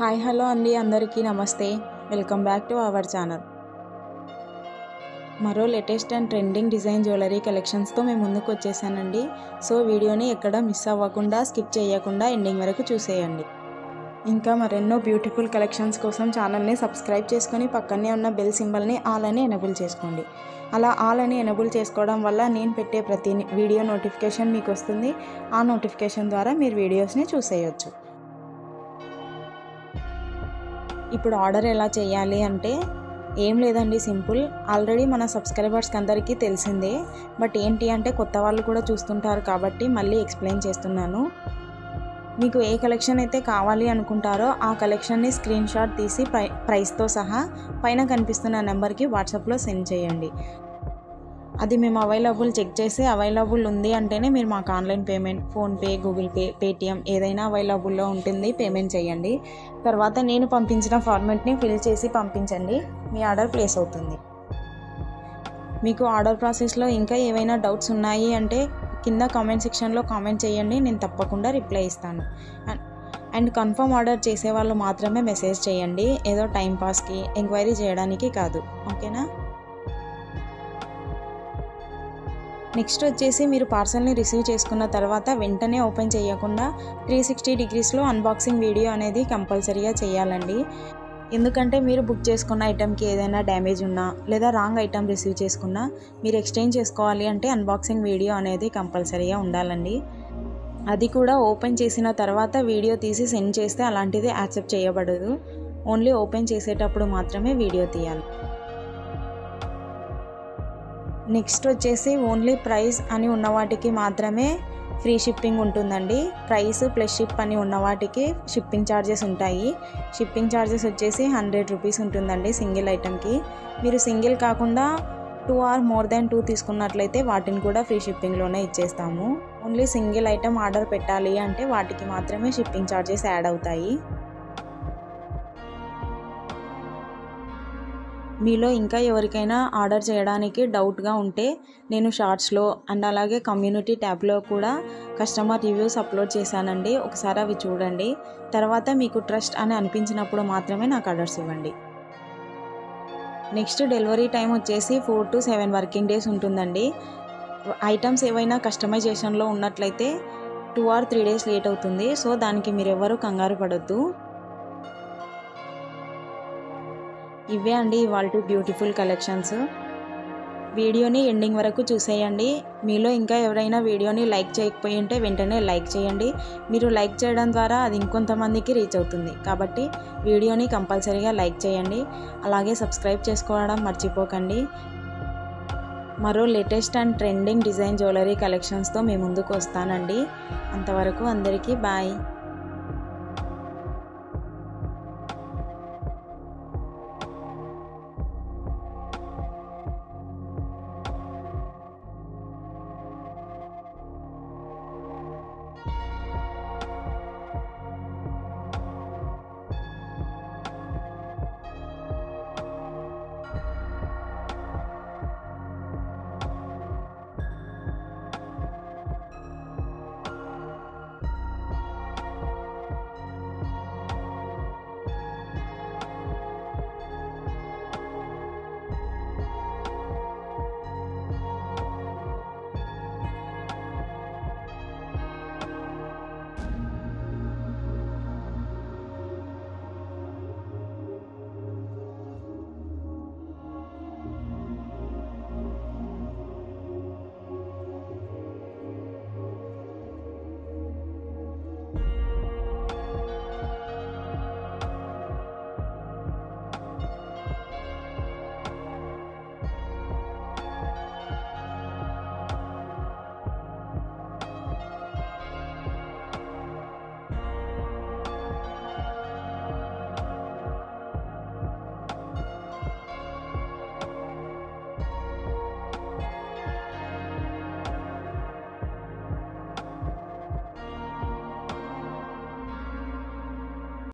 Hi hello అండి, అందరికీ నమస్తే. Welcome back to our channel. మరో latest and trending design jewellery కలెక్షన్స్తో మేము ముందుకు వచ్చేసానండి. సో వీడియోని ఎక్కడ మిస్ అవ్వకుండా, స్కిప్ చేయకుండా ఎండింగ్ వరకు చూసేయండి. ఇంకా మరెన్నో బ్యూటిఫుల్ కలెక్షన్స్ కోసం ఛానల్ని సబ్స్క్రైబ్ చేసుకొని పక్కనే ఉన్న బెల్ సింబల్ని ఆల్ అని ఎనేబుల్ చేసుకోండి. అలా ఆల్ అని ఎనేబుల్ చేసుకోవడం వల్ల నేను పెట్టే ప్రతి వీడియో నోటిఫికేషన్ మీకు వస్తుంది. ఆ నోటిఫికేషన్ ద్వారా మీరు వీడియోస్ని చూసేయచ్చు. ఇప్పుడు ఆర్డర్ ఎలా చేయాలి అంటే ఏం లేదండి, సింపుల్. ఆల్రెడీ మన సబ్స్క్రైబర్స్కి అందరికీ తెలిసిందే, బట్ ఏంటి అంటే కొత్త వాళ్ళు కూడా చూస్తుంటారు కాబట్టి మళ్ళీ ఎక్స్ప్లెయిన్ చేస్తున్నాను. మీకు ఏ కలెక్షన్ అయితే కావాలి అనుకుంటారో ఆ కలెక్షన్ని స్క్రీన్ షాట్ తీసి ప్రైస్తో సహా పైన కనిపిస్తున్న నెంబర్కి వాట్సాప్లో సెండ్ చేయండి. అది మేము అవైలబుల్ చెక్ చేసి అవైలబుల్ ఉంది అంటేనే మీరు మాకు online payment, PhonePe, Google pay, Paytm ఏదైనా అవైలబుల్లో ఉంటుంది, పేమెంట్ చేయండి. తర్వాత నేను పంపించిన ఫార్మాట్ని ఫిల్ చేసి పంపించండి, మీ ఆర్డర్ ప్లేస్ అవుతుంది. మీకు ఆర్డర్ ప్రాసెస్లో ఇంకా ఏవైనా డౌట్స్ ఉన్నాయి అంటే కింద కామెంట్ సెక్షన్లో కామెంట్ చేయండి, నేను తప్పకుండా రిప్లై ఇస్తాను. అండ్ కన్ఫర్మ్ ఆర్డర్ చేసే వాళ్ళు మాత్రమే మెసేజ్ చేయండి, ఏదో టైంపాస్కి ఎంక్వైరీ చేయడానికి కాదు, ఓకేనా? నెక్స్ట్ వచ్చేసి మీరు పార్సల్ని రిసీవ్ చేసుకున్న తర్వాత వెంటనే ఓపెన్ చేయకుండా 360 డిగ్రీస్లో అన్బాక్సింగ్ వీడియో అనేది కంపల్సరీగా చేయాలండి. ఎందుకంటే మీరు బుక్ చేసుకున్న ఐటెంకి ఏదైనా డ్యామేజ్ ఉన్నా లేదా రాంగ్ ఐటెం రిసీవ్ చేసుకున్నా మీరు ఎక్స్చేంజ్ చేసుకోవాలి అంటే అన్బాక్సింగ్ వీడియో అనేది కంపల్సరీగా ఉండాలండి. అది కూడా ఓపెన్ చేసిన తర్వాత వీడియో తీసి సెండ్ చేస్తే అలాంటిది యాక్సెప్ట్ చేయబడదు. ఓన్లీ ఓపెన్ చేసేటప్పుడు మాత్రమే వీడియో తీయాలి. నెక్స్ట్ వచ్చేసి ఓన్లీ ప్రైస్ అని ఉన్న వాటికి మాత్రమే ఫ్రీ షిప్పింగ్ ఉంటుందండి. ప్రైస్ ప్లస్ షిప్ అని ఉన్న వాటికి షిప్పింగ్ ఛార్జెస్ ఉంటాయి. షిప్పింగ్ ఛార్జెస్ వచ్చేసి 100 రూపీస్ ఉంటుందండి సింగిల్ ఐటెంకి. మీరు సింగిల్ కాకుండా 2 ఆర్ మోర్ దెన్ 2 తీసుకున్నట్లయితే వాటిని కూడా ఫ్రీ షిప్పింగ్లోనే ఇచ్చేస్తాము. ఓన్లీ సింగిల్ ఐటెం ఆర్డర్ పెట్టాలి అంటే వాటికి మాత్రమే షిప్పింగ్ ఛార్జెస్ యాడ్ అవుతాయి. మీలో ఇంకా ఎవరికైనా ఆర్డర్ చేయడానికి డౌట్గా ఉంటే నేను షార్ట్స్లో అండ్ అలాగే కమ్యూనిటీ ట్యాబ్లో కూడా కస్టమర్ రివ్యూస్ అప్లోడ్ చేశానండి, ఒకసారి అవి చూడండి. తర్వాత మీకు ట్రస్ట్ అని అనిపించినప్పుడు మాత్రమే నాకు ఆర్డర్స్ ఇవ్వండి. నెక్స్ట్ డెలివరీ టైం వచ్చేసి 4 to 7 వర్కింగ్ డేస్ ఉంటుందండి. ఐటమ్స్ ఏవైనా కస్టమైజేషన్లో ఉన్నట్లయితే 2 or 3 days లేట్ అవుతుంది. సో దానికి మీరు ఎవరు కంగారు పడొద్దు. ఇవే అండి ఇవాల్టి బ్యూటిఫుల్ కలెక్షన్స్. వీడియోని ఎండింగ్ వరకు చూసేయండి. మీలో ఇంకా ఎవరైనా వీడియోని లైక్ చేయకపోయి ఉంటే వెంటనే లైక్ చేయండి. మీరు లైక్ చేయడం ద్వారా అది ఇంకొంతమందికి రీచ్ అవుతుంది కాబట్టి వీడియోని కంపల్సరీగా లైక్ చేయండి. అలాగే సబ్స్క్రైబ్ చేసుకోవడం మర్చిపోకండి. మరో latest and trending design jewellery కలెక్షన్స్తో మీ ముందుకు వస్తానండి. అంతవరకు అందరికీ బాయ్.